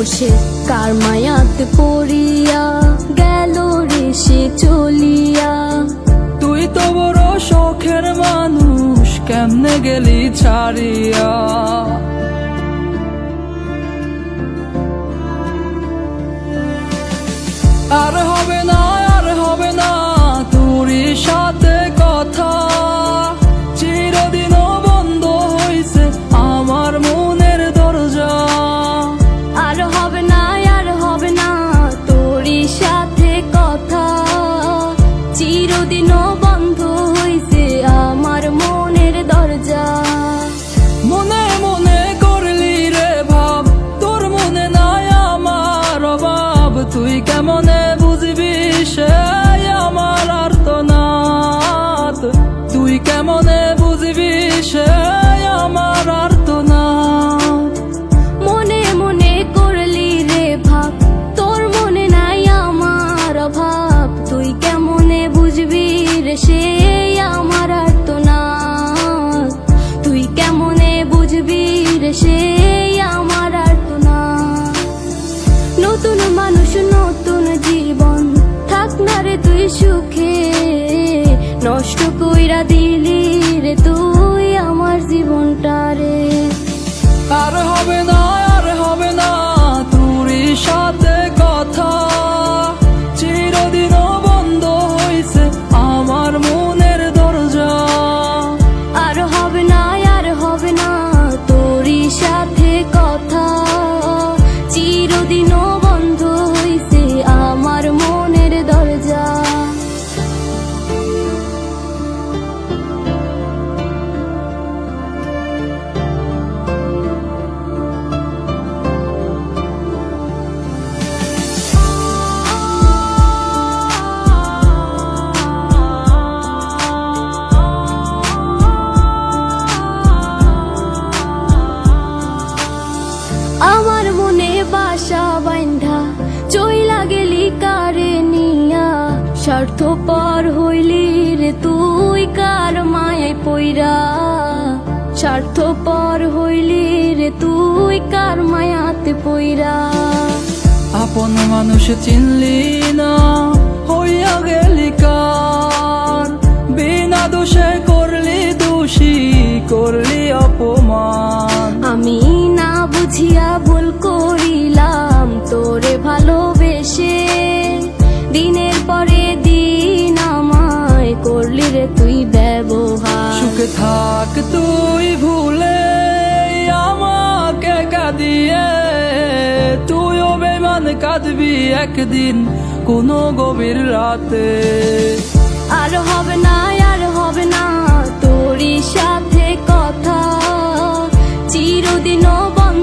বসে কার মায়াতে পড়িয়া গেল রে সে চলিয়া। তুই তো বড় শখের মানুষ, কেমনে গেলি ছাড়িয়া। আর হবে না, আর হবে না তোরই সাথে কথা, চিরদিনও বন্ধ হইছে আমার মনের দরজা। আর হবে না, আর হবে না তোরই সাথে কথা, চিরদিনও বন্ধ হইছে আমার মনের দরজা। মনে মনে করলি রে ভাব, তোর মনে নাই আমার অভাব। তুই কেমনে বুঝবি সে আমার আর্তনাদ, তুই কেমনে বুঝবি সে আমার আর্তনাদ। মনে মনে করলি রে ভাব, তোর মনে নাই আমার অভাব। তুই কেমনে বুঝবি রে সে আমার আর্তনাদ, তুই কেমনে বুঝবি রে সে আমার আর্তনাদ। নতুন মানুষ নতুন জীবন, থাক না রে তুই সুখে, নষ্ট কইরা দিলি রে তুই আমার জীবনটা রে। আর হবে না, আর হবে না তোরই সাথে কথা, চিরদিনও বন্ধ হইছে আমার মনের দরজা। আর হবে না, আর হবে না তোরই সাথে কথা, চিরদিনও বন্ধ হইছে আমার মনের দরজা। আমার মনে বাসা বাইন্ধা চইলা গেলি কারে নিয়া, স্বার্থপর হইলি রে তুই কার মায়ায় পইরা। স্বার্থপর হইলি রে তুই কার মায়াতে পইরা। আপন মানুষ চিনলি না, হইয়া গেলি কার। বিনা দোষে করলি দোষী, করলি অপমান। আমি না বুঝিয়া ভুল করিলাম তোরে ভালোবেসে, দিনের পরে দিন আমায় করলি রে তুই ব্যবহার। সুখে থাক তুই ভুলে আমাকে কাঁদিয়ে, তুইও বেমান কাঁদবি একদিন কোনো গভীর রাতে। আর হবে না, আর হবে না তোরই সাথে কথা, চিরদিনও বন্ধ